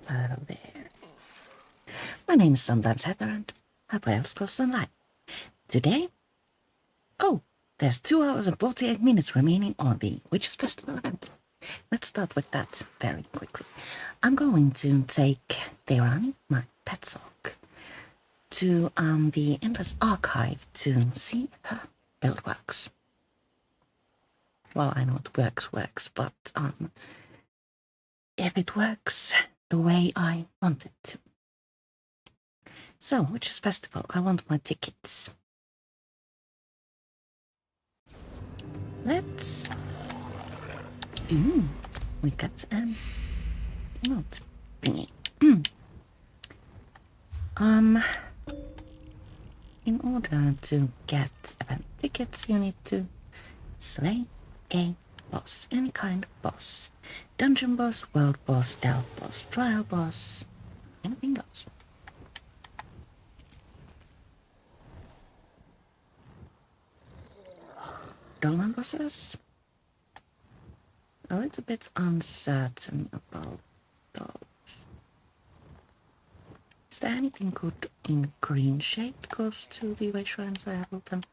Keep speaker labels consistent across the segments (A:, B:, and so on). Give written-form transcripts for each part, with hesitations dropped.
A: there. My name is sometimes Heather and I play Elf Online. Today, there's 2 hours and 48 minutes remaining on the Witches Festival event. Let's start with that very quickly. I'm going to take Thérani, my Pet Sorc, to the Endless Archive to see her build works. Well, I know it works, but if it works the way I want it to. So, Witches Festival, I want my tickets. Let's... we got an emote thingy. In order to get event tickets, you need to slay a boss, any kind of boss. Dungeon boss, world boss, stealth boss, trial boss, anything goes. Dolmen bosses? A little bit uncertain about those. Is there anything good in green shade close to the way shrines I have opened?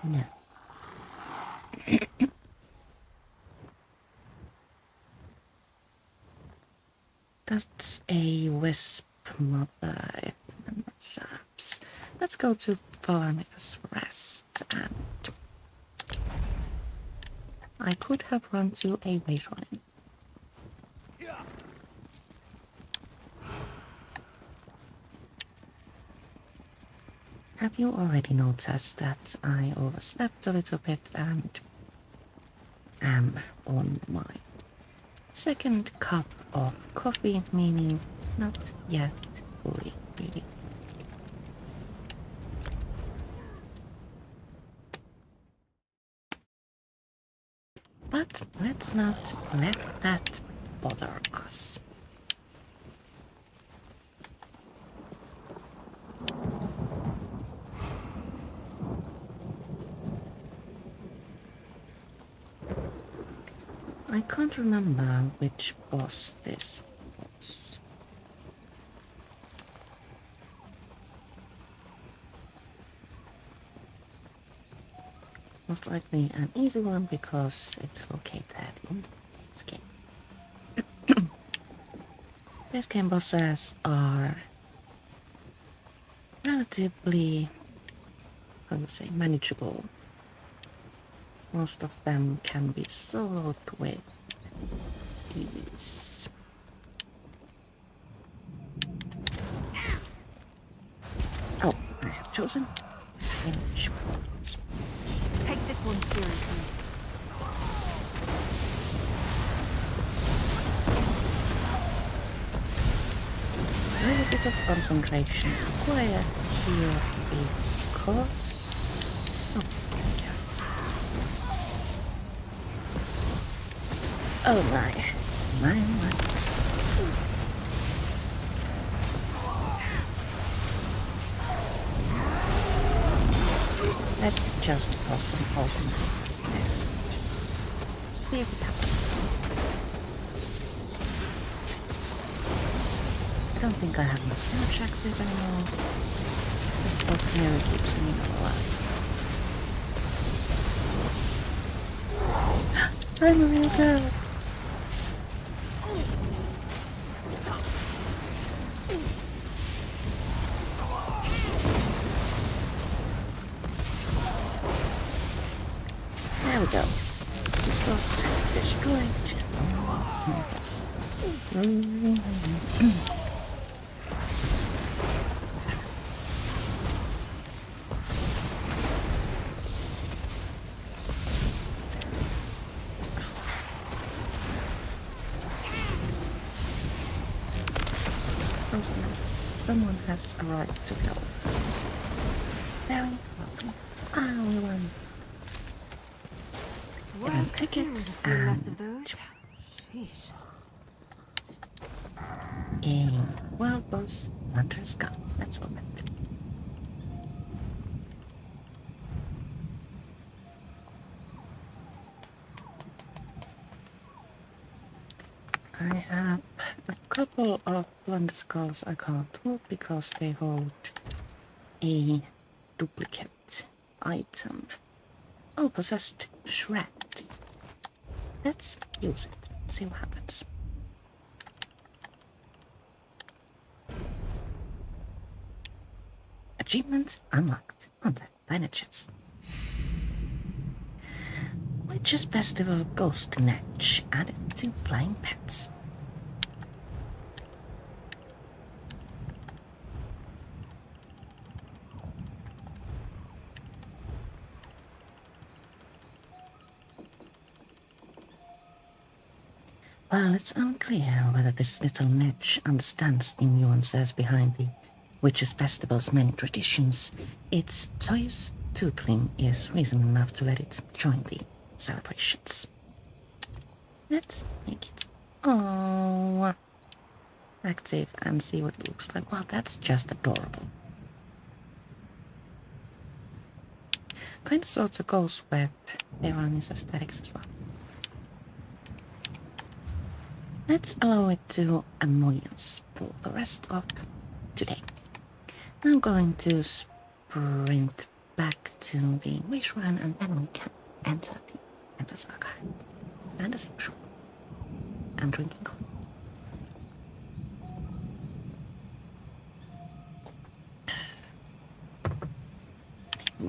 A: No. That's a wisp mother, if memory serves. Let's go to Valanica's Rest, and I could have run to a way shrine. Have you already noticed that I overslept a little bit and am on my second cup of coffee, meaning not yet fully ready. But let's not let that bother us. I can't remember which boss this was. Most likely an easy one because it's located in this game. Base game bosses are relatively, how do you say, manageable. Most of them can be soloed with ease. Oh, I have chosen finish points.
B: Take this one seriously.
A: A little bit of concentration required here because something else. Oh my. Let's just toss some open and see if it helps. I don't think I have my search active anymore. That's what nearly keeps me alive. I'm a real girl. There we go. It was destroyed. Oh, small boss. Someone has arrived to help. Very welcome. Ah, we won. Event tickets and
B: less of those. Sheesh.
A: a world boss Hunter's Gun. Let's open it. I have a couple of blunder skulls I can't hold because they hold a duplicate item. Oh, possessed shred. Let's use it, see what happens. Achievement unlocked. 100 lineages. Witches Festival Ghost Netch added to Flying Pets. While it's unclear whether this little Netch understands the nuances behind the Witches Festival's many traditions, its joyous tootling is reason enough to let it join the celebrations. Let's make it active and see what it looks like. Well, that's just adorable. Kind of sort of goes with Thérani's aesthetics as well. Let's allow it to annoy us for the rest of today. I'm going to sprint back to the wish run and then we can enter the Endless Archive. And as usual, I'm drinking coffee.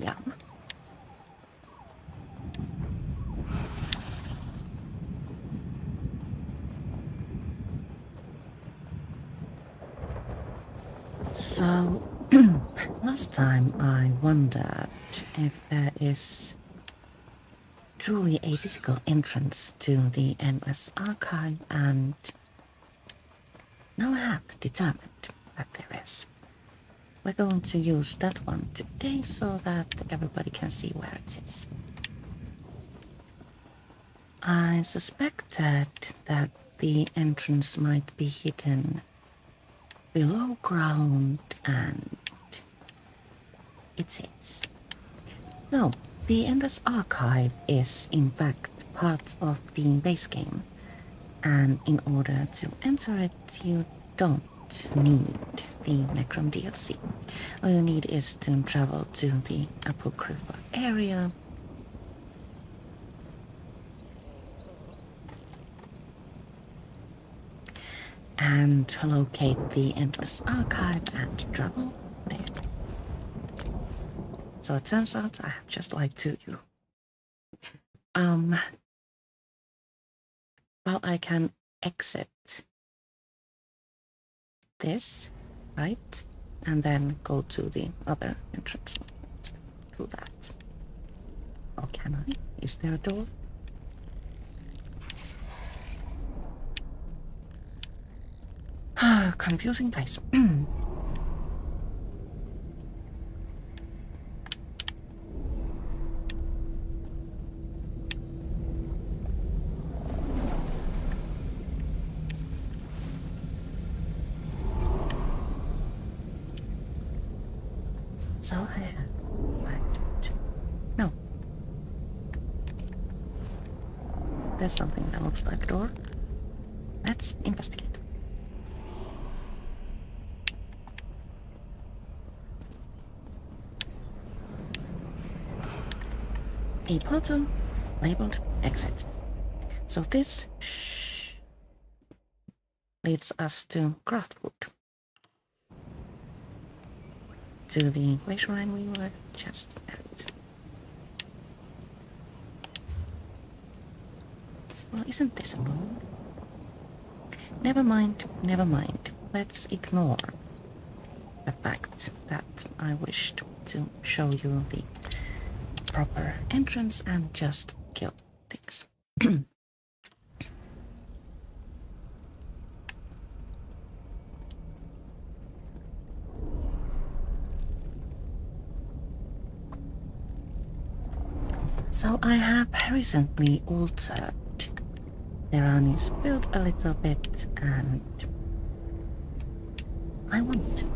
A: Yum. So, last time I wondered if there is truly a physical entrance to the Endless Archive, and now I have determined that there is. We're going to use that one today so that everybody can see where it is. I suspected that the entrance might be hidden below ground, and it is. No, the Endless Archive is in fact part of the base game, and in order to enter it you don't need the Necrom DLC. All you need is to travel to the Apocrypha area and locate the Endless Archive and travel there. So it turns out I have just lied to you. Well, I can exit this, right? And then go to the other entrance. Let's do that. Or can I? Is there a door? Confusing place. So I have no. There's something that looks like a door. Let's investigate. A portal labeled exit. So this leads us to Grathwood. To the wasteland we were just at. Well, isn't this annoying? Never mind, never mind. Let's ignore the fact that I wished to show you the proper entrance and just kill things. So I have recently altered Thérani's build a little bit, and I want to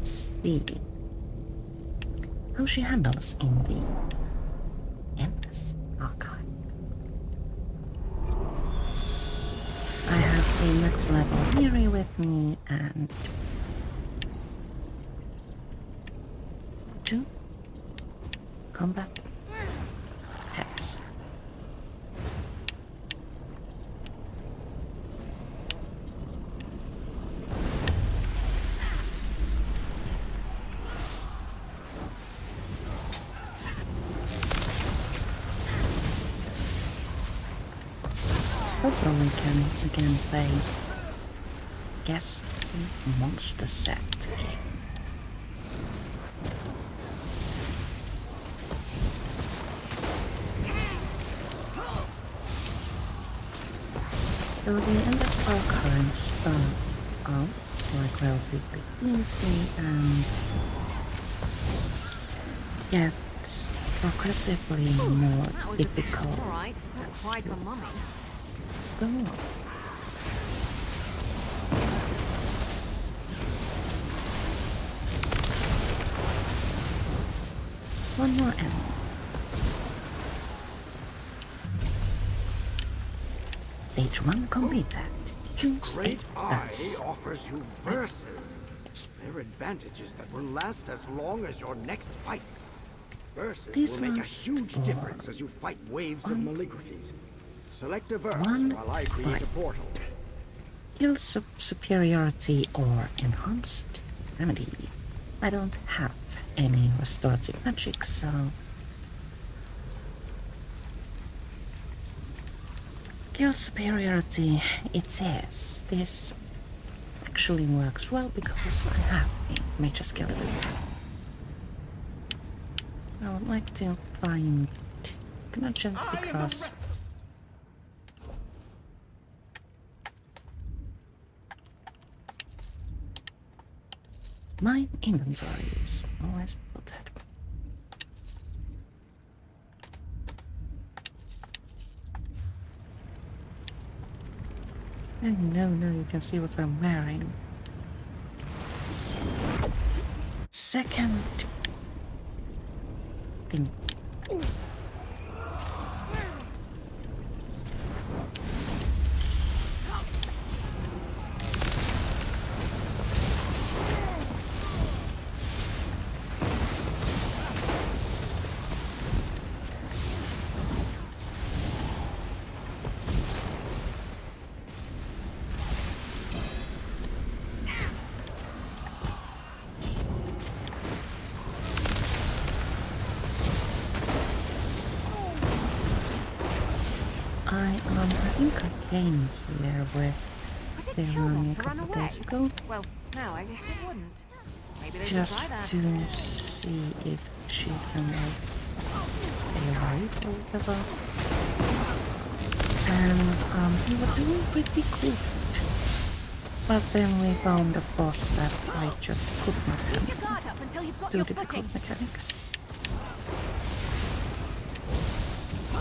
A: see how she handles in the Endless Archive. I have the next level Miri with me and 2 combat pets. Also, we can again play Guess the Monster Set game. So the industrial currents start out like relatively easy and gets progressively more
B: That was
A: difficult.
B: alright. That's quite for mummy.
A: Go on. One more enemy. Stage 1 completed. Choose
C: Great
A: a
C: Eye
A: dance.
C: offers you verses. They're advantages that will last as long as your next fight. Verses
A: These
C: will make a
A: last
C: huge
A: for
C: difference as you fight waves of maligraphies. Select a verse
A: one
C: while I create a
A: fight.
C: portal.
A: Skill superiority or enhanced remedy. I don't have any restorative magic, so skill superiority, it says this actually works well because I have a major skill ability. I would like to find not just because my inventory is always flooded. Oh no, you can see what I'm wearing. Second thing. I think I came here with
B: Would it kill
A: Thérani
B: them
A: a
B: to run
A: couple
B: away?
A: days ago,
B: Well, no, I guess it wouldn't. Maybe they should
A: just
B: try that.
A: to see if she can like stay alive or whatever. And we were doing pretty good. But then we found a boss that I just could not
B: Keep your guard up until you've got
A: do
B: your
A: difficult
B: footing.
A: mechanics.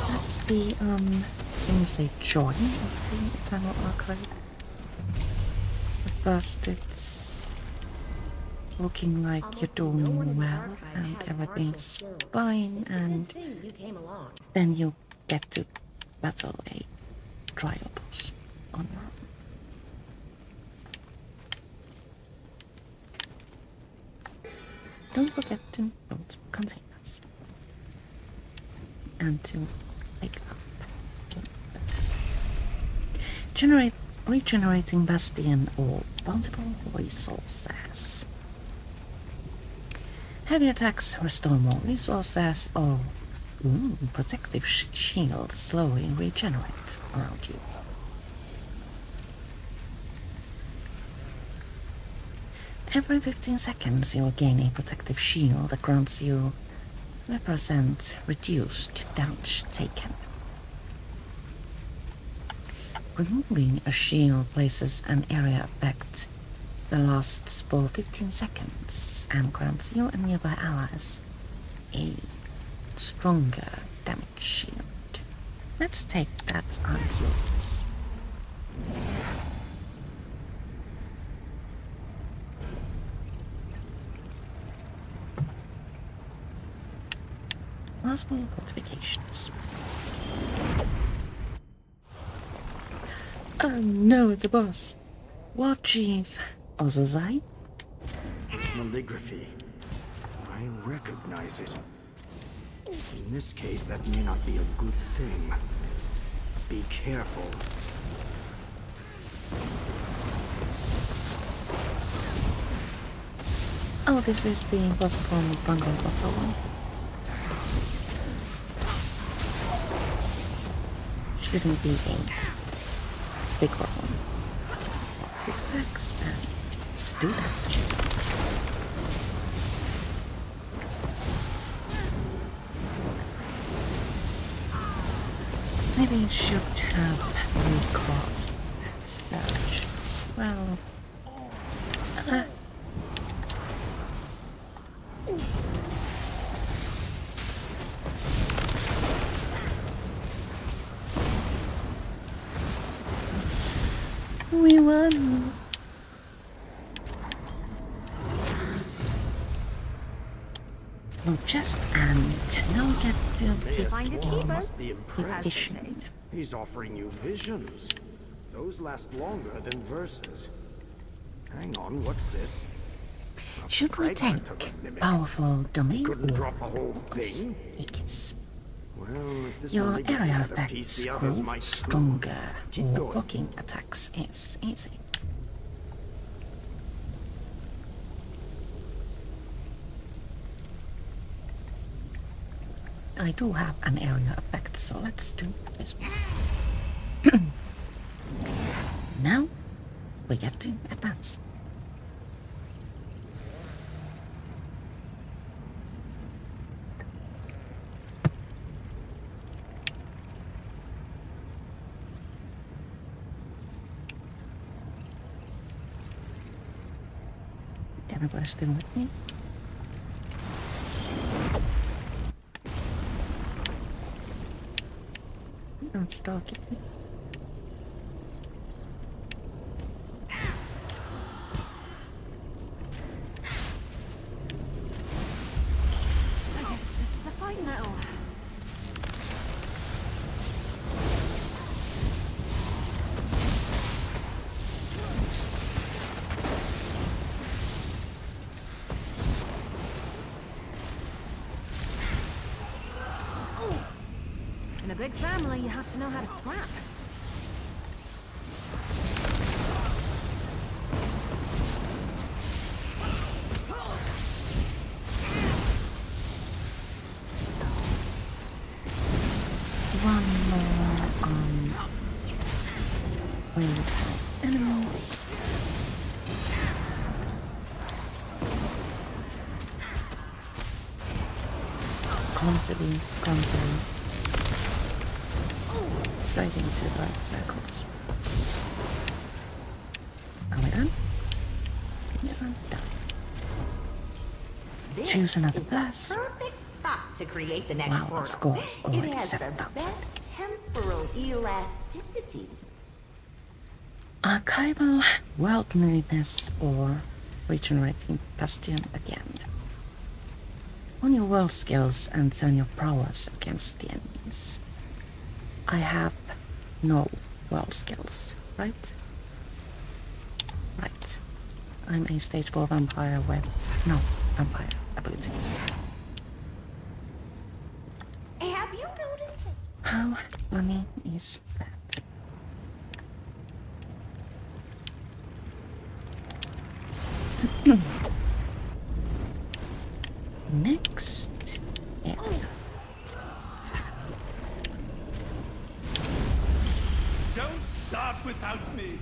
A: That's the can you say join of the Eternal Archive? At first it's looking like you're doing well and everything's fine, and then you get to battle a trial boss on your own. Don't forget to load containers and to pick up. Regenerating Bastion or bountiful resources. Heavy attacks restore more resources, or protective shields slowly regenerate around you. Every 15 seconds you will gain a protective shield that grants you 5% reduced damage taken. Removing a shield places an area effect that lasts for 15 seconds and grants you and nearby allies a stronger damage shield. Let's take that on curious. Possible fortifications. Oh no, it's a boss. War Chief Ozozai?
C: This calligraphy. I recognize it. In this case, that may not be a good thing. Be careful.
A: Oh, this is being postponed Bungle Bottle one. Shouldn't be a bigger one. Relax and do that. Maybe you should have recrossed that search. Well, we won. No chest, and now we get to pick
B: Find his
A: a
B: keepers.
C: Must be impressed.
A: edition.
C: He's offering you visions. Those last longer than verses. Hang on, what's this?
A: Should we
C: Fragment
A: take
C: of a mimic.
A: powerful domain
C: Couldn't
A: or
C: drop the whole thing.
A: Icus?
C: Well, if this
A: Your
C: calligraphy
A: area
C: had a piece
A: effects
C: the others
A: grow
C: might
A: stronger,
C: Keep
A: or
C: going.
A: blocking attacks is easy. I do have an area effect, so let's do this one. Now we get to advance. Everybody still with me? Don't stalk it.
B: I guess this is a fight now. In a big family, you have to know how to scrap.
A: One more wave enemies. Clumsily. Right into the right circles. Are we done? Yeah, I'm done.
D: This
A: Choose another
D: is the
A: pass.
D: perfect spot to create the next
A: Wow,
D: portal.
A: the score is
D: It
A: already
D: has the
A: 7,000.
D: best temporal elasticity.
A: Archival worldliness or regenerating bastion again. On your world skills and turn your prowess against the enemies. I have no world skills, right? Right. I'm a stage 4 vampire with no vampire abilities.
D: Have you noticed that?
A: How funny is that? Next area.
E: Don't start without me.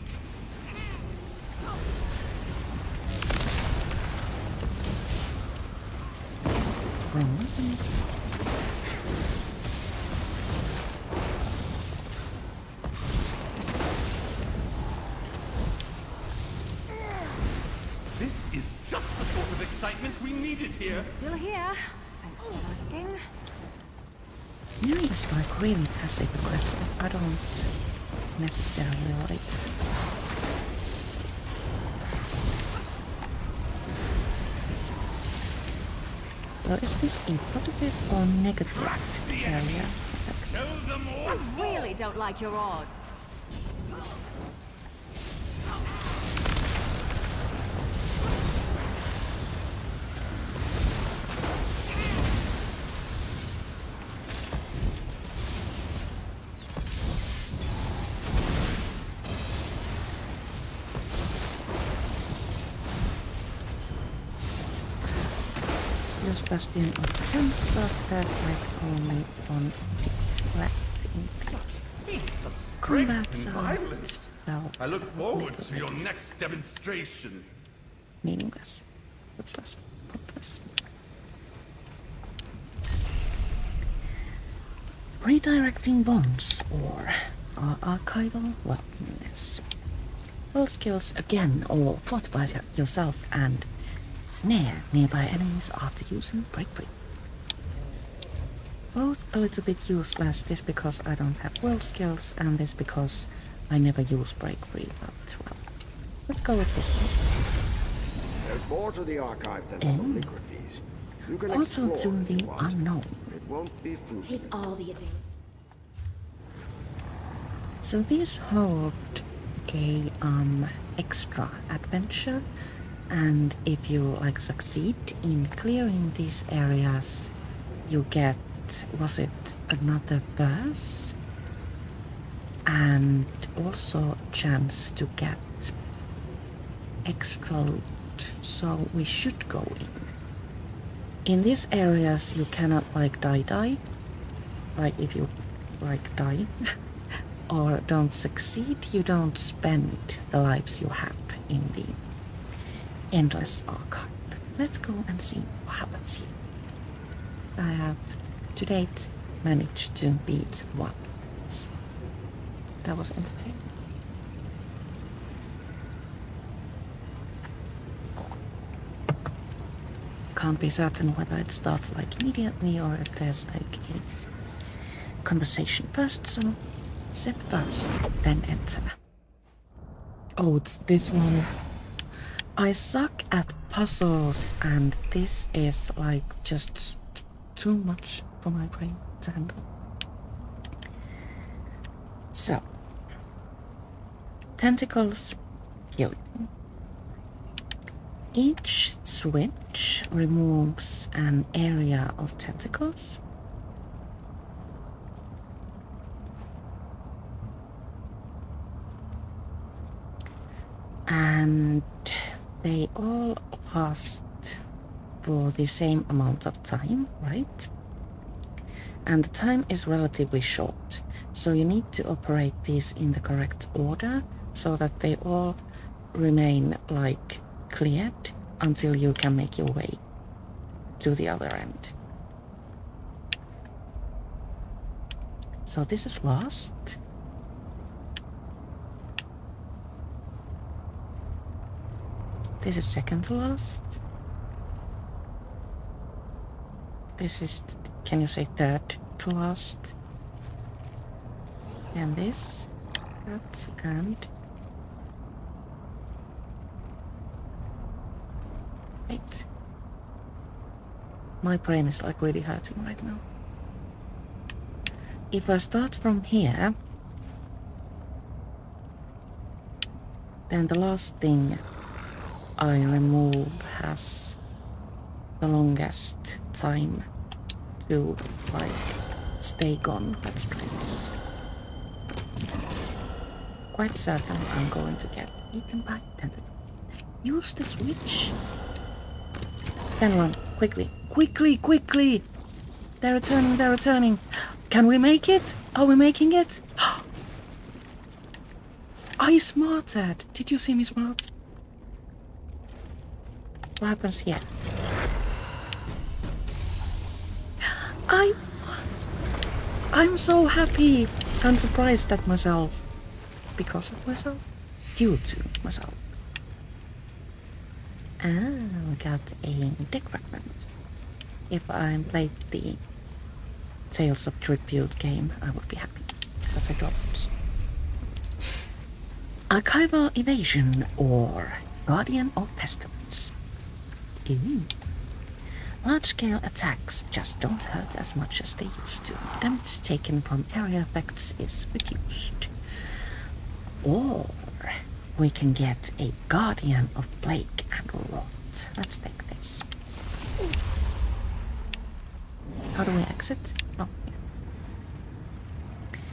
A: Wrong weapon.
E: This is just the sort of excitement we needed here.
B: Still here. Thanks for asking.
A: Mary is like really passive aggressive. I don't necessarily like it. So is this a positive or negative area?
E: Show them all.
B: I really don't like your odds.
A: Use Bastion of Defense, but there's like only one hit left in
E: Feats of
A: combat,
E: strength
A: so
E: and violence.
A: well,
E: I look forward to your next demonstration.
A: meaningless. Useless. Pointless. Redirecting bombs or archival weapons. All skills again or fortify yourself and snare nearby enemies after using break free. Both a little bit useless, this because I don't have world skills and this because I never use break free, but well, let's go with this one.
C: There's more to the archive than
A: And
C: calligraphies. You can
A: Also
C: explore
A: to
C: if you
A: the
C: want.
A: unknown.
C: It won't be fruitless.
B: Take all the advantage.
A: So these hold a extra adventure, and if you like succeed in clearing these areas, you get, was it another verse? And also a chance to get extra loot. So we should go in. In these areas you cannot like die. Like if you like die or don't succeed, you don't spend the lives you have in the endless archive. Let's go and see what happens here. I have to date managed to beat one. So that was entertaining. Can't be certain whether it starts like immediately or if there's like a conversation first, so sip first, then enter. Oh, it's this one. I suck at puzzles and this is like just too much for my brain to handle. So, tentacles kill you. Each switch removes an area of tentacles. And they all last for the same amount of time, right? And the time is relatively short, so you need to operate these in the correct order so that they all remain like cleared until you can make your way to the other end. So this is last. This is second to last. This is, can you say third to last? And this, that, and... Wait. My brain is like really hurting right now. If I start from here, then the last thing I remove has the longest time to like stay gone. Let's try this. Quite certain I'm going to get eaten by tentacles. Use the switch. Then run quickly, quickly, quickly. They're returning, they're returning. Can we make it? Are we making it? I smarted. Did you see me smart? What happens here? I'm so happy and surprised at myself. Because of myself? Due to myself. I got a deck fragment. If I played the Tales of Tribute game, I would be happy. But I don't. Archival Evasion or Guardian of Pestilence. Ooh. Large-scale attacks just don't hurt as much as they used to. Damage taken from area effects is reduced. Or we can get a Guardian of Blake and Rot. Let's take this. How do we exit? Oh, yeah.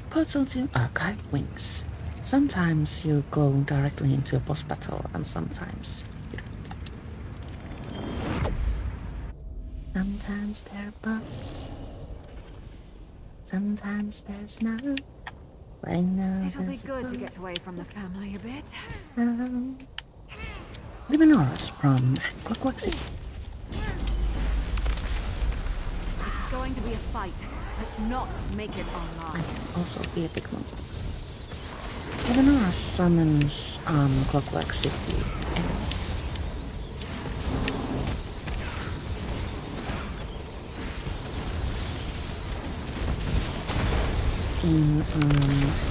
A: Portals in Archive Wings. Sometimes you go directly into a boss battle, and sometimes you don't. Sometimes there are bugs. Sometimes there's no. Right now
B: It'll be
A: there's
B: good to get away from the family a bit.
A: the menorahs from Clockwork City.
B: This is going to be a fight. Let's not make it online.
A: Might also be a big monster. The menorah summons Clockwork City enemies. In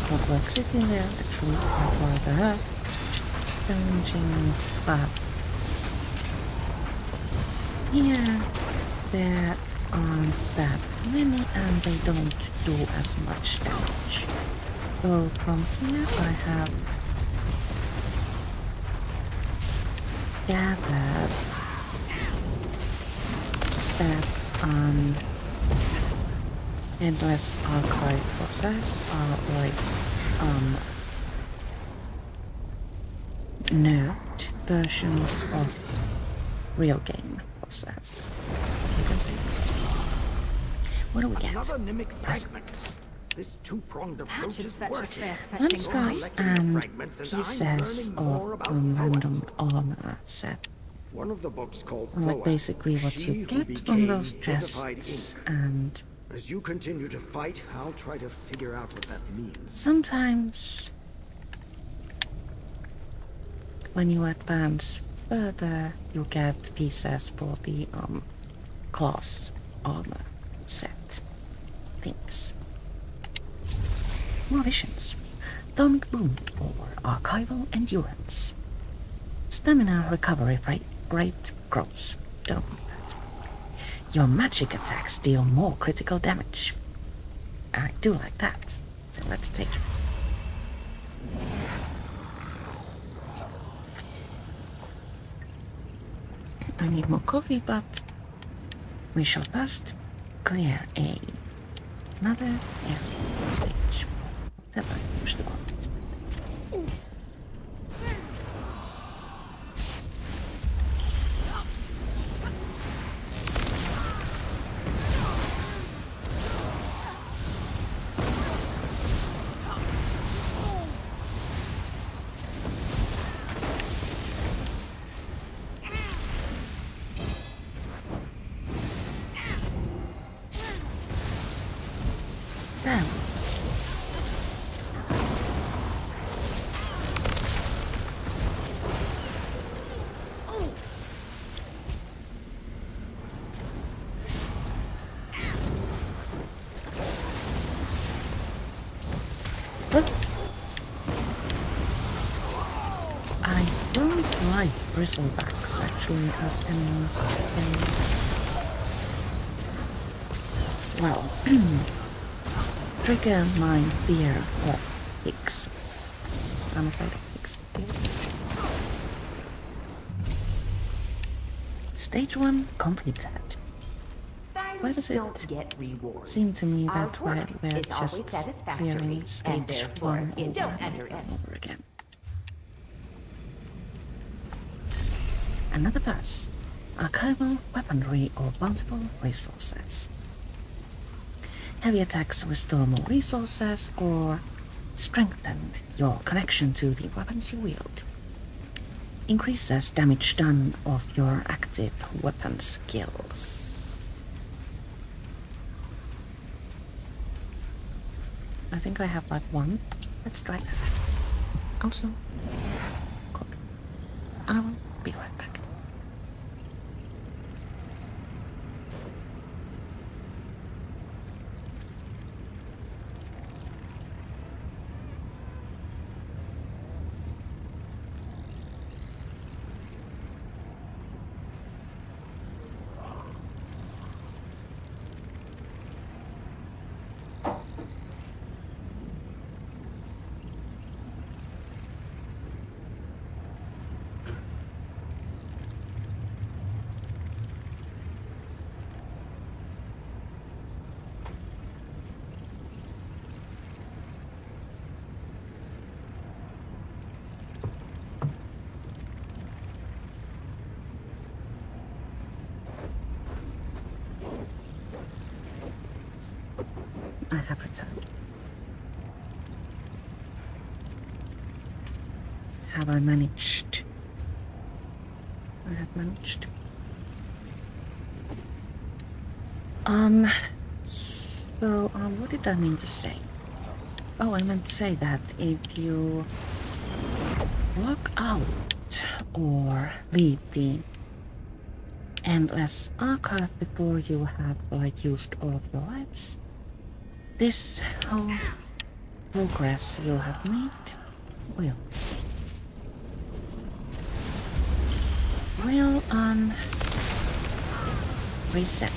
A: Clockwork City, they're actually quite rather challenging, but here there aren't that many and they don't do as much damage. So from here I have gathered that endless archive process are like nerfed versions of real game process. If you can say that. What do we get?
C: Another mimic fragment. This two-pronged approach
B: should
C: is
B: fetch a
C: working.
B: fair
A: One
B: fetching
A: scarf
B: price.
A: and
C: fragments and
A: pieces
C: I'm
A: of
C: learning more about
A: random
C: Thoat.
A: armor set.
C: One of the books called
A: Like
C: Thoat,
A: basically what
C: she
A: you
C: who
A: get from
C: became
A: those
C: vivified
A: chests,
C: ink.
A: and
C: As you continue to fight, I'll try to figure out what that means.
A: sometimes when you advance further, you get pieces for the class armor set things. More visions. Atomic Boom or Archival Endurance. Stamina recovery rate grows. Don't do that. Your magic attacks deal more critical damage. I do like that, so let's take it. I need more coffee, but we shall first clear another area stage. Whatever I wish to call it. I don't like bristlebacks actually as enemies. Well, trigger my fear of pigs. I'm afraid of pigs. Stage 1 completed. Why does it
D: Don't get rewards.
A: seem to me
D: Our
A: that
D: work
A: we're
D: is always
A: just
D: satisfactory,
A: clearing
D: and
A: stage
D: therefore
A: 1
D: you don't
A: over and
D: underestimate.
A: over again? Another pass. Archival weaponry or bountiful resources. Heavy attacks restore more resources or strengthen your connection to the weapons you wield. Increases damage done of your active weapon skills. I think I have like one. Let's try that. Also, cook. I will be right back. I have returned. Have I managed? I have managed. So, what did I mean to say? Oh, I meant to say that if you log out or leave the endless archive before you have like used all of your lives, this whole progress you have made will reset.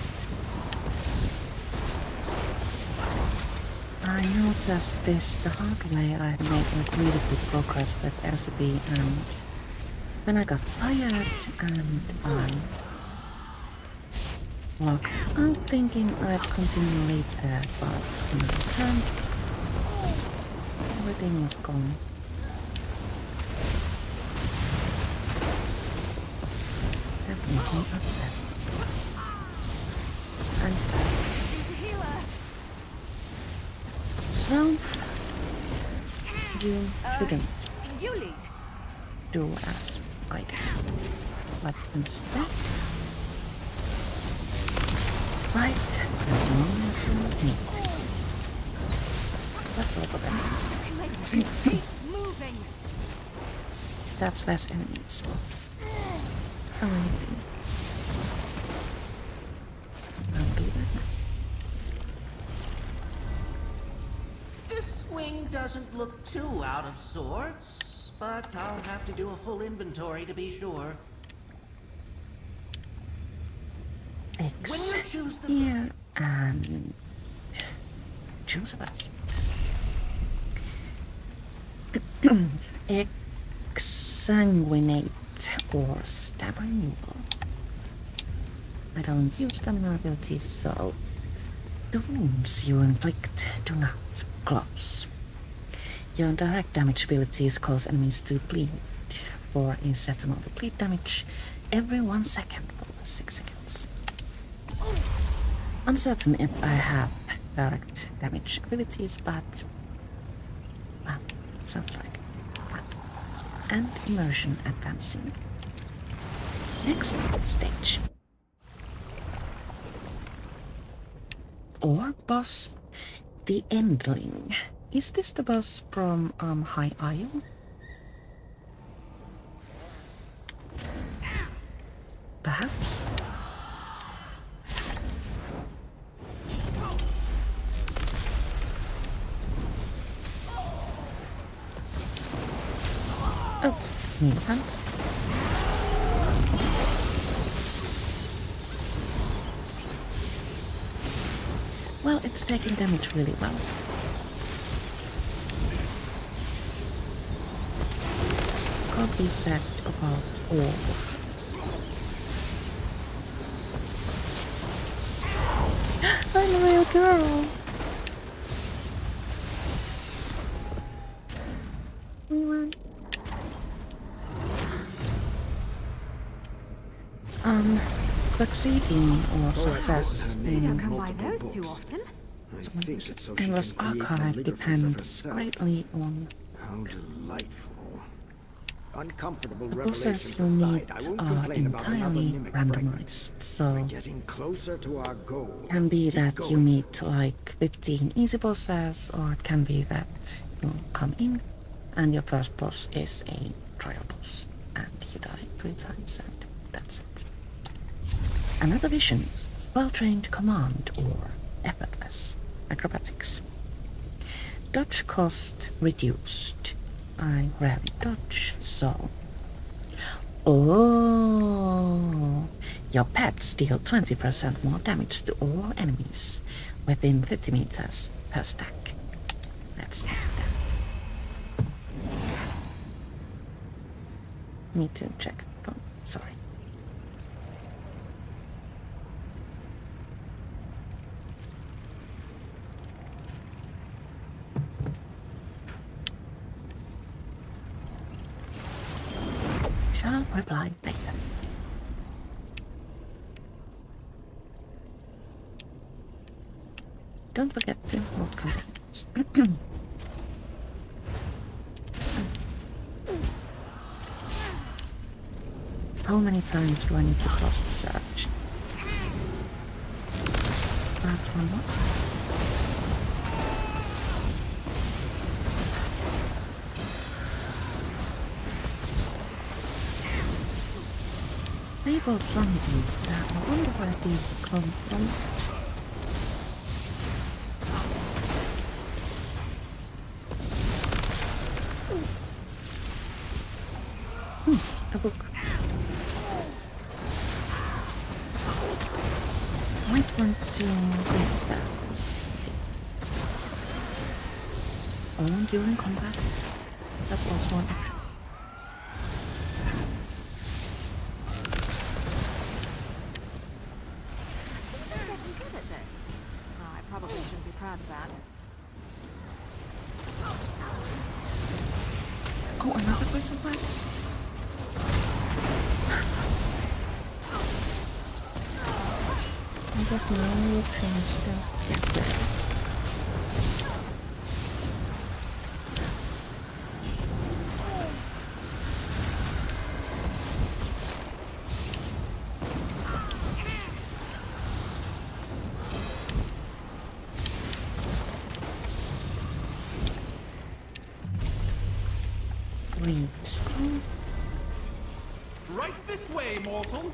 A: I noticed this the hard way. I made like really good progress with recipe, and then I got tired and I logged out thinking I'd continue later, but when I returned, everything was gone. That made me upset. I'm sorry. So, you shouldn't
B: You lead.
A: do as I did, but instead, fight as long as you need to. That's all what that means.
B: Keep moving.
A: That's less enemies. How are you doing? I'll do that now.
F: This swing doesn't look too out of sorts, but I'll have to do a full inventory to be sure.
A: X
F: When you choose the
A: here and choose a bus. Exsanguinate or stab removal. I don't use stamina abilities, so the wounds you inflict do not close. Your direct damage abilities cause enemies to bleed for a set amount of bleed damage every 1 second for 6 seconds. Uncertain if I have direct damage abilities, but well, sounds like that. And immersion advancing. Next stage. Or boss, the Endling. Is this the boss from High Isle? Perhaps. Oh, knee pants. Well, it's taking damage really well. Can't be said about all bosses. I'm a real girl. Succeeding or success
B: You don't
A: in
B: come by those too often.
C: I think it's so she
A: endless
C: can create
A: archive
C: calligraphies of
A: depends
C: herself.
A: greatly on
C: How delightful. Uncomfortable
A: bosses
C: revelations
A: you
C: aside,
A: meet
C: I won't
A: are
C: complain about another
A: entirely
C: mimic fragment.
A: randomized,
C: We're
A: so
C: getting closer to our goal.
A: can be
C: Keep
A: that you
C: going.
A: meet like 15 easy bosses, or it can be that you come in and your first boss is a trial boss and you die 3 times and that's it. Another vision, well-trained command or effortless acrobatics. Dodge cost reduced. I rarely dodge, so... Oh, your pets deal 20% more damage to all enemies within 50 meters per stack. Let's take that. Need to check. Oh, sorry. Shall reply later. don't forget to hold containers. How many times do I need to cast the surge? Perhaps one more? Labeled zombies. I wonder where these come from. A book. Might want to read that. Or during combat. That's also an option.
B: They're getting good at this. Oh, I probably shouldn't be proud of that.
A: Oh, another whistle pipe? I guess now we'll change the reactor.
E: Right this way, mortal.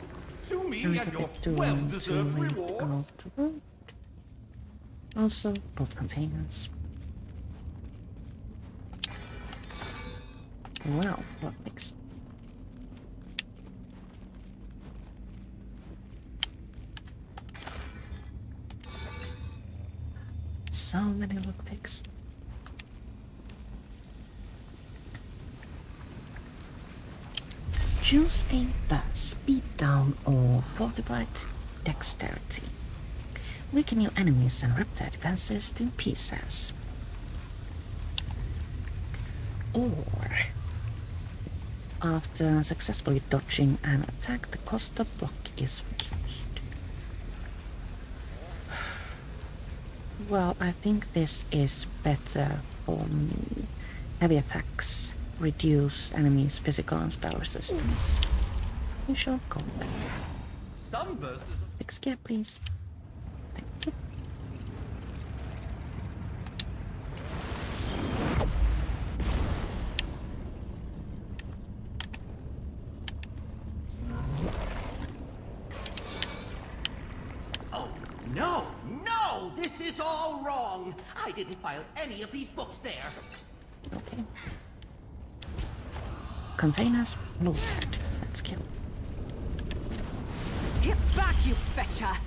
E: To me
A: And
E: and your
A: to
E: well-deserved rewards.
A: Also, both containers. Wow, what mix? So many lockpicks. Choose a bus, beat down or fortified dexterity. Weaken your enemies and rip their defenses to pieces. Or, after successfully dodging an attack, the cost of block is reduced. Well, I think this is better for me. Heavy attacks reduce enemies' physical and spell resistance. We shall go better.
E: Some verses.
A: Fix gear, please. Thank you.
F: Oh, no! No! This is all wrong! I didn't file any of these books there.
A: Okay. Containers looted. Let's kill.
B: Get back, you fetcher!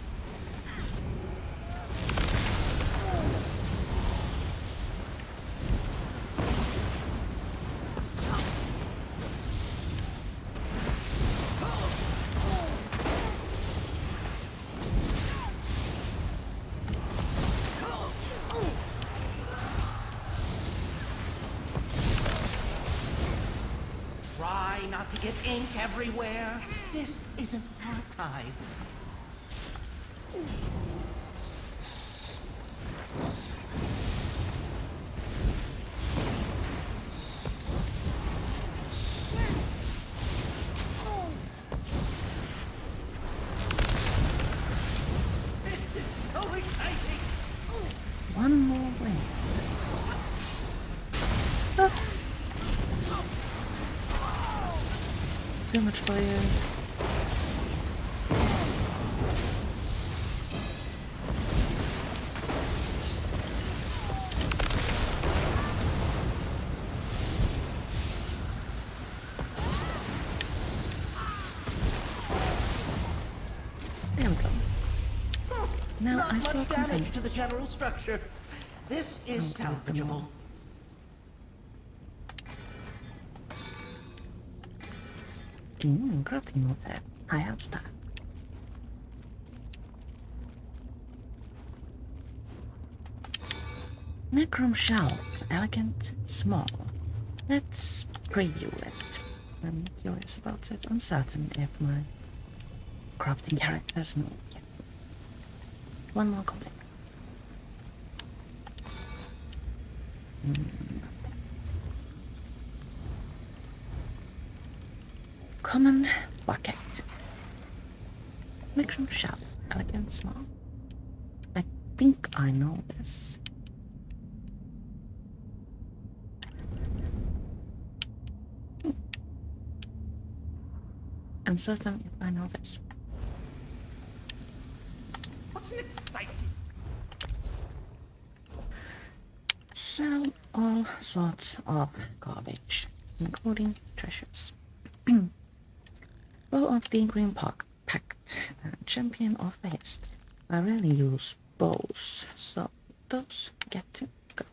F: Try not to get ink everywhere. This is an archive. This is so exciting!
A: One more way. Ah. Too much fire. There we go. Now
F: Not
A: I
F: much
A: saw
F: damage to the
A: containers.
F: general structure. This is
A: I'll collect them all.
F: salvageable.
A: Crafting mode there. I have that. Necrom Shell. Elegant, small. Let's preview it. I'm curious about it. Uncertain if my crafting characters know yet. One more container. Common bucket. Mixing shell. Elegant small. I think I know this. I'm certain if I know this.
E: What's an excitement?
A: Sell all sorts of garbage, including treasures. Bow of the Green Pact, champion of the East. I rarely use bows, so those get to go.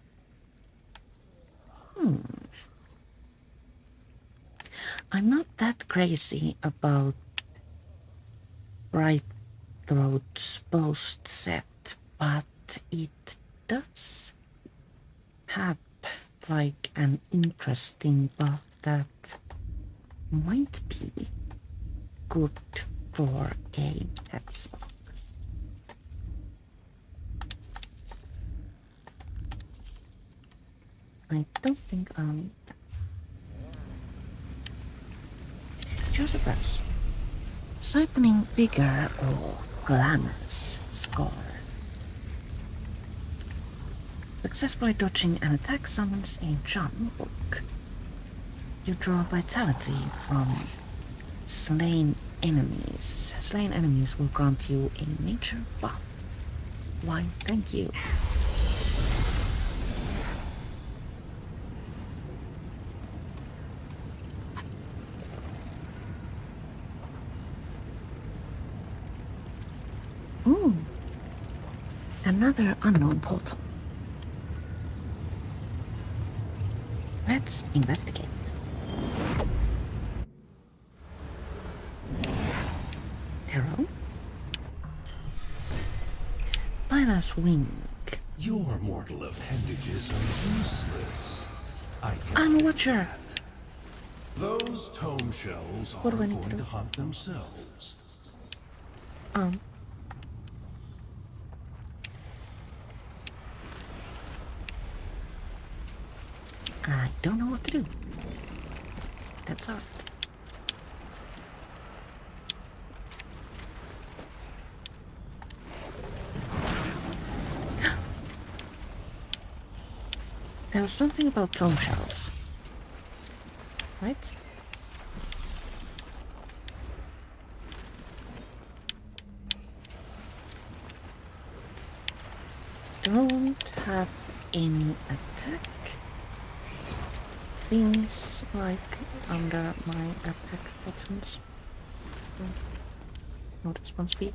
A: I'm not that crazy about Right Throat's boast set, but it does have like an interesting buff that might be good for a Pet Sorc. I don't think choose a press. Siphoning vigor or glamorous score. Successfully dodging an attack summons a charm book. You draw vitality from slain enemies. Slain enemies will grant you a nature buff. Why, thank you. Ooh. Another unknown portal. Let's investigate. Tarot? Pila's wing.
G: Your mortal appendages are useless.
A: I'm a watcher.
G: Those tome shells
A: What
G: are
A: do I need
G: going
A: to
G: to
A: do?
G: hunt themselves.
A: I don't know what to do. That's all right. There was something about tome shells. Right? Don't have any attack. Things like under my attack buttons. Not response speed.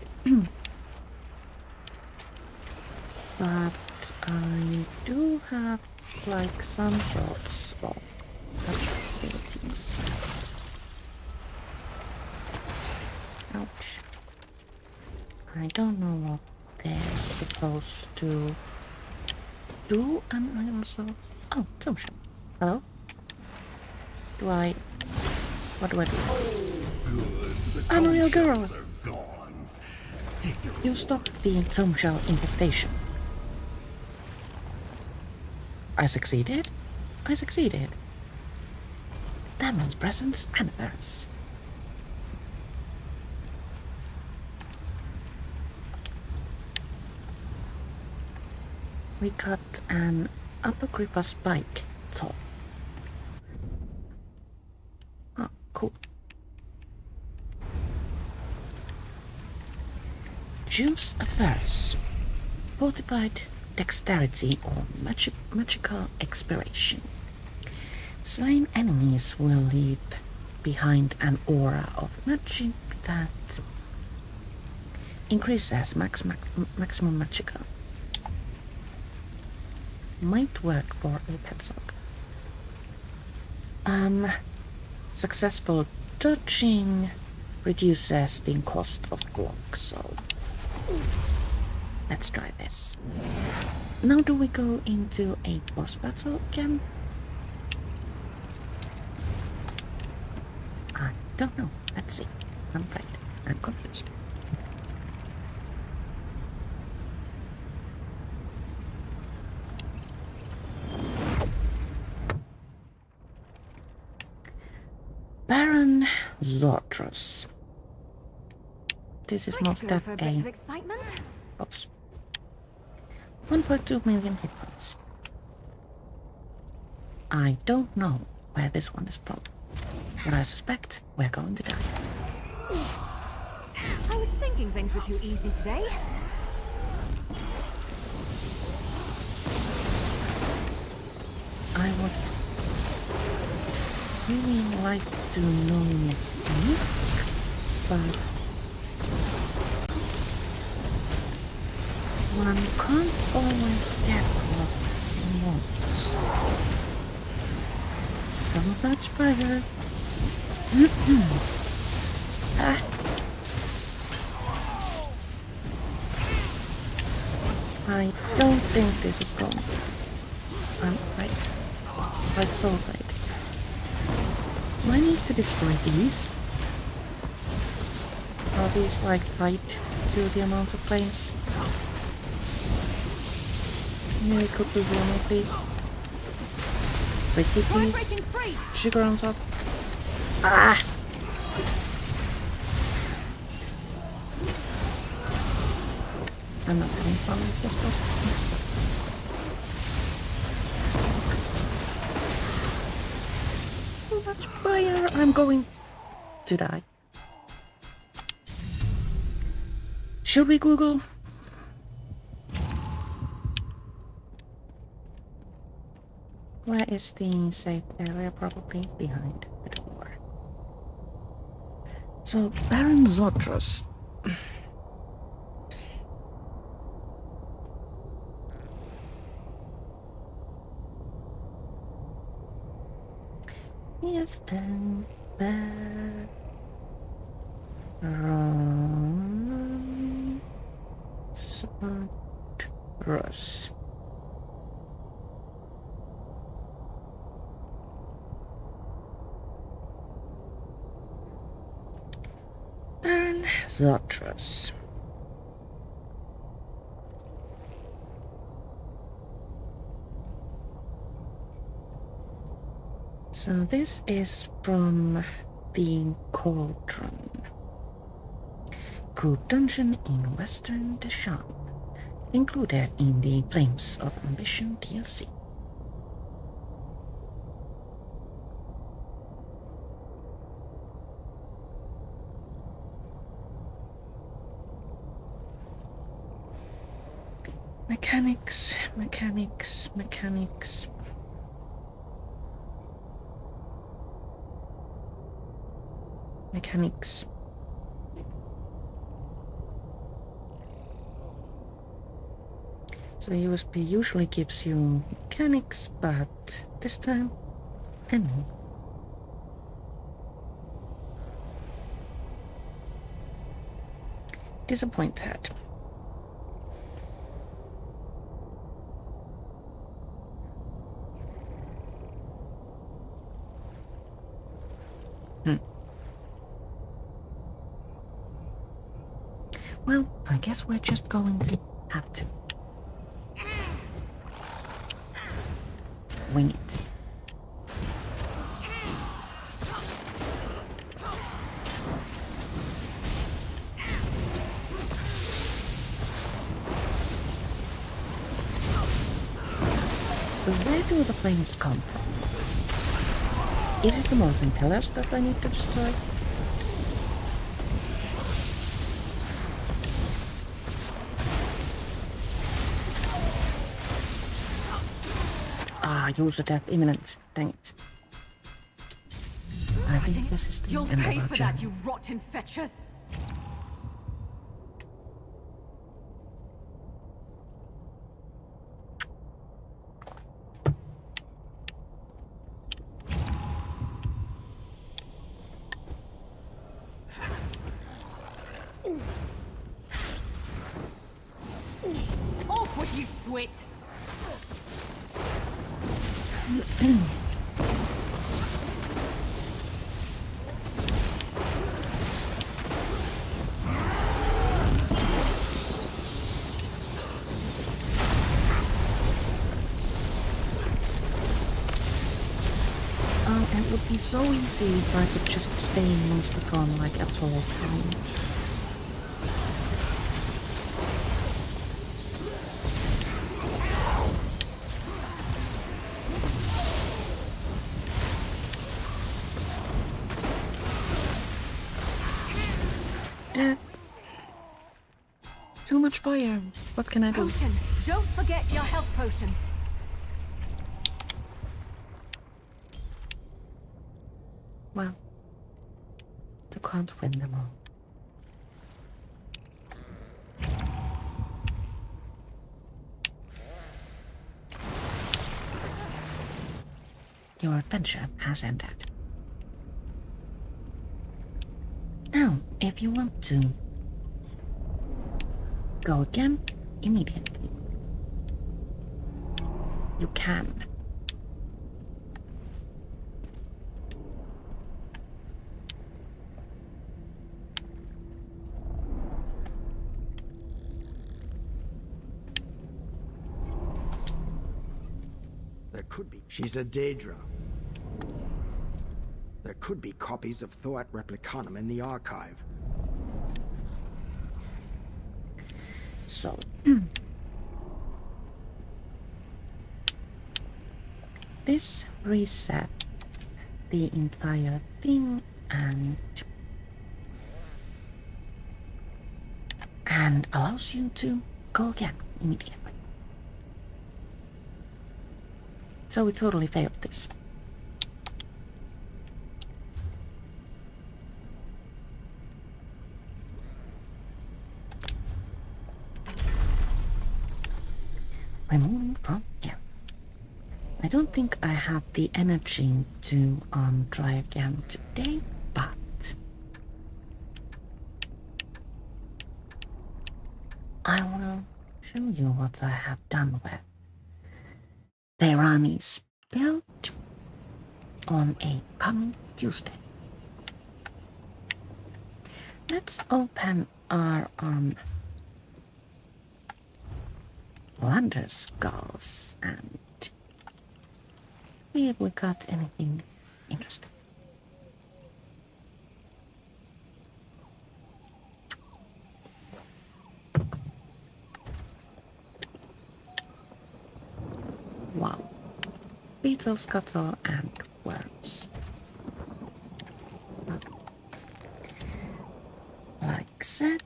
A: But I do have like some sorts of abilities. Ouch. I don't know what they're supposed to do, and I also... Oh, tome shell. Hello? What do I do?
G: Good.
A: I'm a real girl!
G: Shells are gone. Take your
A: You stopped the tome shell infestation. I succeeded? I succeeded. That means presents and affairs. We got an apocrypha spike top. Oh, cool. Choose affairs. Fortified dexterity or magical expiration. Slain enemies will leave behind an aura of magic that increases maximum magical. Might work for a Pet Sorc. Successful dodging reduces the cost of block, so let's try this. Now do we go into a boss battle again? I don't know. Let's see. I'm afraid. I'm confused. Baron Zortros. This is
B: I
A: most
B: could go
A: of
B: for a bit of excitement.
A: boss. 1.2 million hit points. I don't know where this one is from, but I suspect we're going to die.
B: I was thinking things were too easy today.
A: I would really like to know Nick, but one can't always get what one wants. So much fire. Ah. I don't think this is going to. I'm right. Like so right. Do I need to destroy these? Are these like tied to the amount of flames? Maybe could do one of these. Pretty
B: Try
A: please.
B: breaking free.
A: Sugar on top. Ah! I'm not having fun with this boss. So much fire! I'm going to die. Should we Google? Where is the safe area? Probably behind the door. So, Baron Zortros. Yes, and Baron Zortros. Baron Zortros. So this is from the Cauldron. Crew dungeon in Western Deshan, included in the Flames of Ambition DLC. Mechanics, mechanics, mechanics. Mechanics. So USB usually gives you mechanics, but this time, ammo. Disappointed. Well, I guess we're just going to have to wing it. But where do the flames come from? Is it the molten pillars that I need to destroy? Ah, user death imminent. Dang it. I think this is the
B: You'll
A: end
B: pay
A: of our
B: for
A: journey.
B: that, you rotten fetchers. Off with you, swit!
A: Oh, and would be so easy if I could just stay in monster form like at all times. Dead. Too much fire. What can I do?
B: Potion! Don't forget your health potions.
A: Well, you can't win them all. Your adventure has ended. Now, if you want to go again immediately, you can.
C: There could be. She's a Daedra. There could be copies of Thoat Replicanum in the archive.
A: So, this resets the entire thing and allows you to go again immediately. So we totally failed this. Removing from here. I don't think I have the energy to try again today, but I will show you what I have done with Thérani's build on a coming Tuesday. Let's open our Wonder Skulls and see if we got anything interesting. Wow. Beetle, scuttle, and worms. Like said,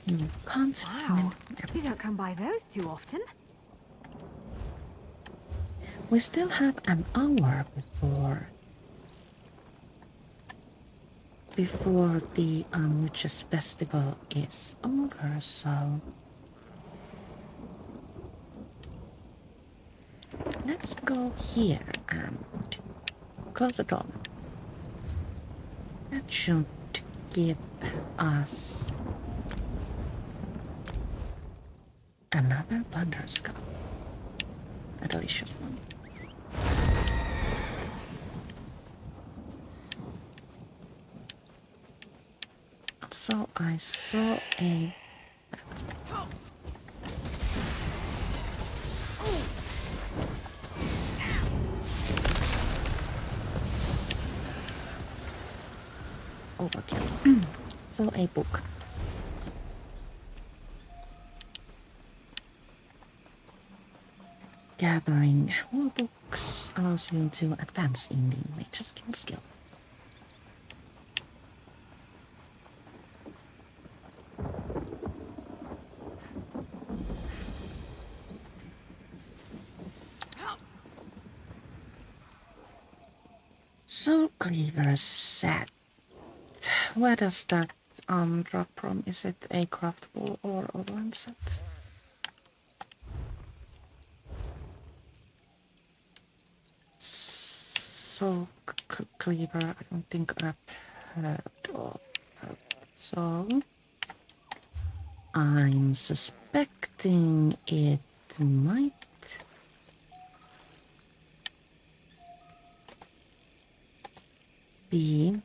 A: you can't
B: Wow.
A: win
B: You
A: everything.
B: don't come by those too often.
A: We still have an hour before the Witches Festival is over, so let's go here and close the door. That should give us another Wonder Skull. A delicious one. So I saw a... Overkill. Saw a book. Gathering more books allows you to advance in the mage's skill. Soul Cleaver set. Where does that drop from? Is it a craftable or overland set? Soul Cleaver, I don't think I've heard of her. So I'm suspecting it might be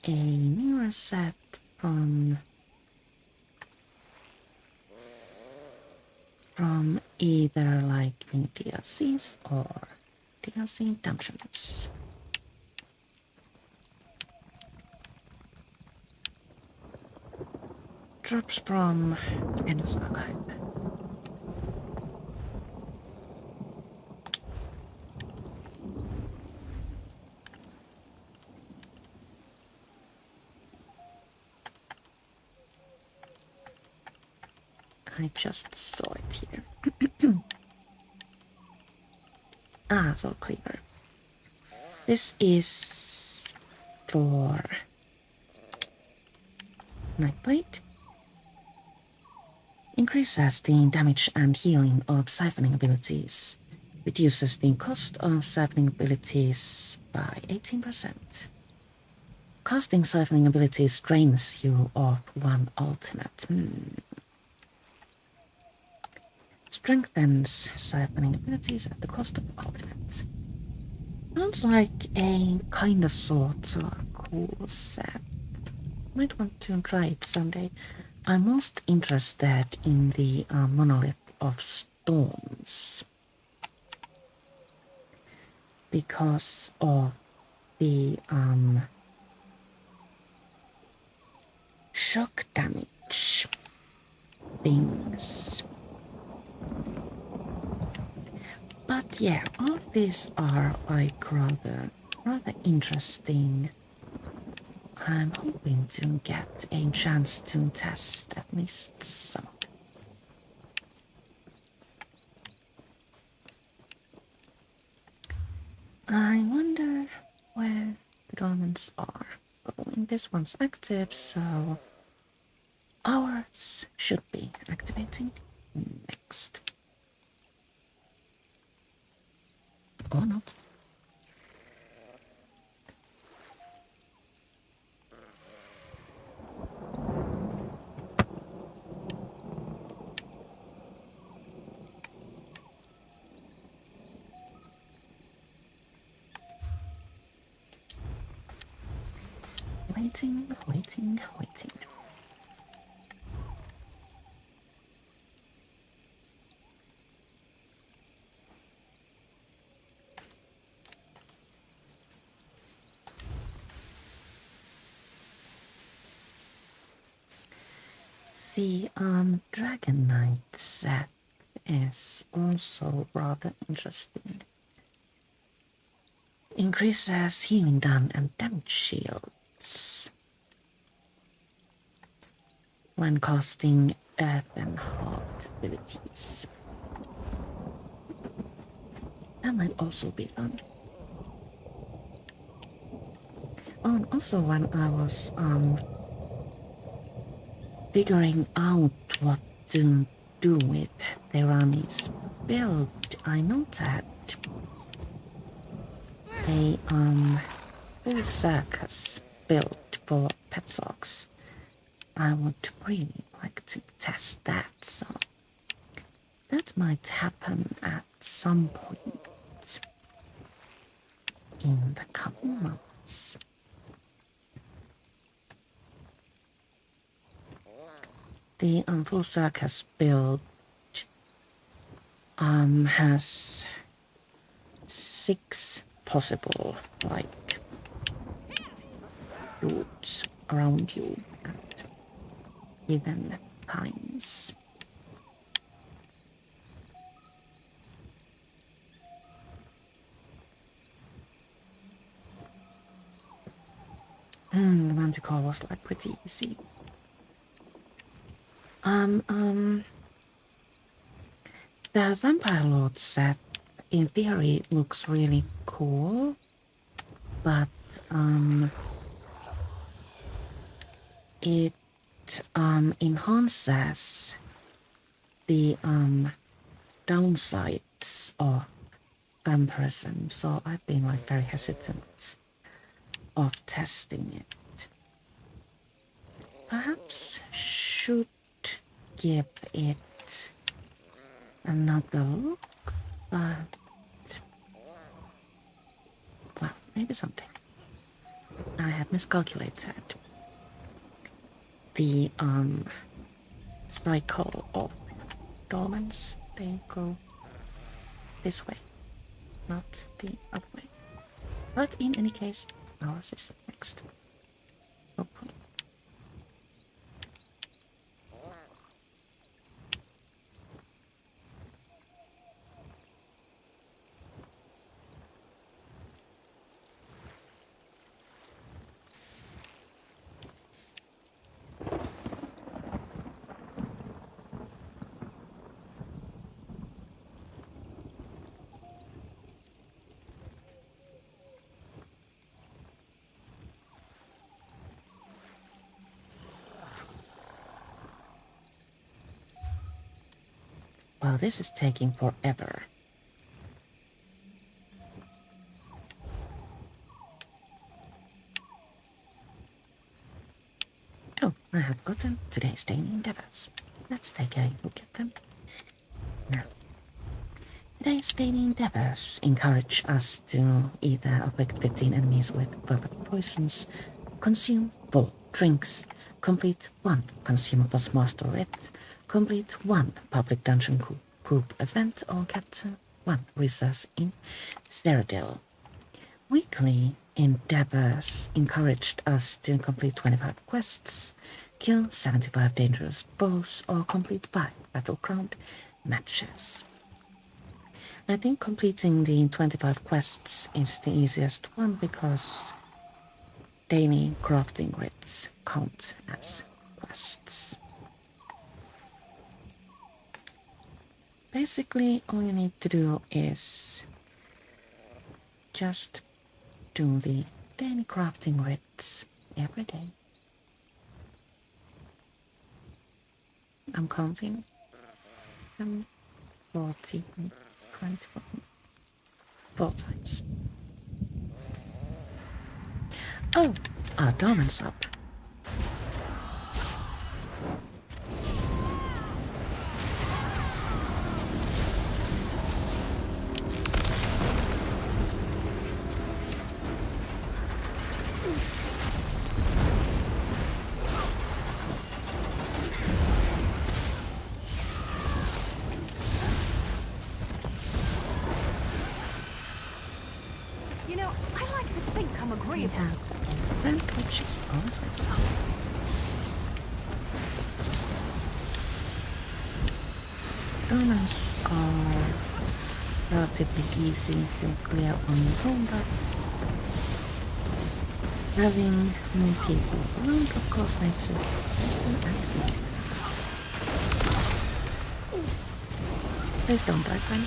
A: a mirror set from from either like new DLCs or DLC dungeons. Drops from Endless Archive. I just saw it here. Ah, so clever. This is for Nightblade. Increases the damage and healing of siphoning abilities. Reduces the cost of siphoning abilities by 18%. Casting siphoning abilities drains you of one ultimate. Strengthens siphoning abilities at the cost of ultimates. Sounds like a kinda sort of cool set. Might want to try it someday. I'm most interested in the Monolith of Storms because of the shock damage things. But yeah, all of these are like rather interesting. I'm hoping to get a chance to test at least some of them. I wonder where the diamonds are going. This one's active, so ours should be activating next. Oh no. Waiting. The Dragon Knight set is also rather interesting. Increases healing done and damage shields when casting Earth and Heart abilities. That might also be fun. Oh, and also when I was figuring out what to do with Thérani's build, I noted a full circus build for Pet Sorcs. I would really like to test that, so that might happen at some point in the coming months. The full circus build has 6 possible like routes around you at given times. The Manticore was like pretty easy. The Vampire Lord set in theory looks really cool, but it enhances the downsides of vampirism, so I've been like very hesitant of testing it. Perhaps should give it another look, but well, maybe someday. I have miscalculated the cycle of dormants. they go this way, not the other way. But in any case, ours is next. Hopefully. Well, this is taking forever. Oh, I have gotten today's daily endeavors. Let's take a look at them now. Today's daily endeavors encourage us to either afflict 15 enemies with verbal poisons, consume 4 drinks, complete 1 consumables master it, complete 1 public dungeon group event, or capture 1 resource in Cyrodiil. Weekly endeavors encouraged us to complete 25 quests, kill 75 dangerous boss, or complete 5 battleground matches. I think completing the 25 quests is the easiest one because daily crafting grids count as quests. Basically, all you need to do is just do the daily crafting grids every day. I'm counting 40, 21, 4 times. Oh, our doorman's up.
B: You know, I like to think I'm
A: We
B: agreeable.
A: have rampages also. Doormans are relatively easy to clear on your own, but having new people around of course makes it faster and easier. Please don't die, friend.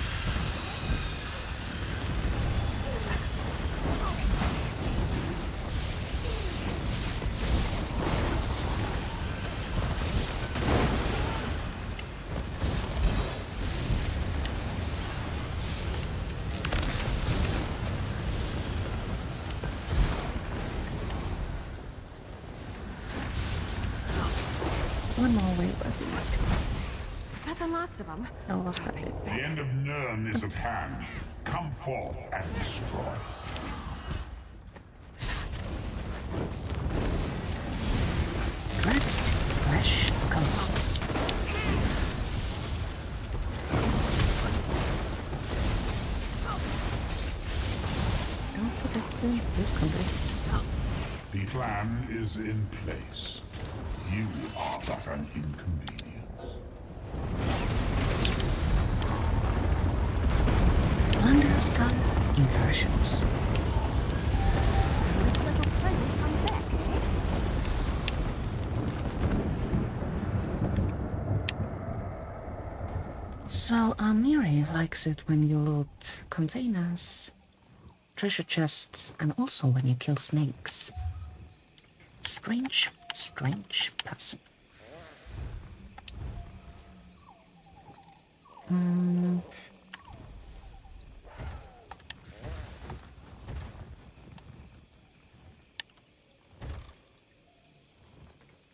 A: One more wave, I think.
B: Is that the last of them?
A: No, was that it?
G: The end of Nirn is at hand. Come forth and destroy.
A: Dragged flesh colossus. Don't forget to use complete.
G: The plan is in place. You are but an inconvenience.
A: Blunder's gun incursions.
B: This little present from Beck, eh?
A: So, Miri likes it when you loot containers, treasure chests, and also when you kill snakes. Strange, strange person.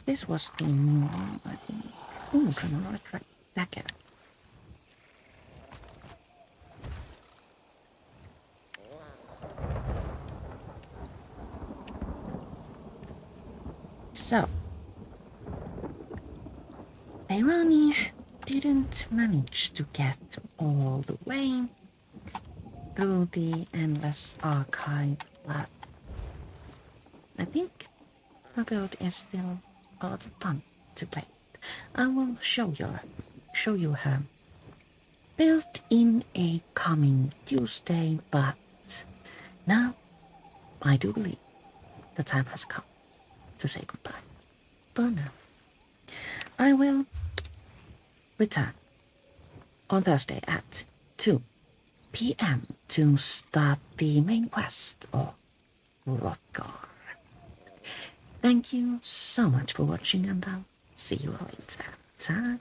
A: This was the new one, I think. Ooh, Tremor Dagger. So, Thérani didn't manage to get all the way through the endless archive, but I think her build is still a lot of fun to play. I will show you her built in a coming Tuesday, but now I do believe the time has come to say goodbye. But now I will return on Thursday at 2 p.m. to start the main quest of Rothgar. Thank you so much for watching, and I'll see you later. Ta.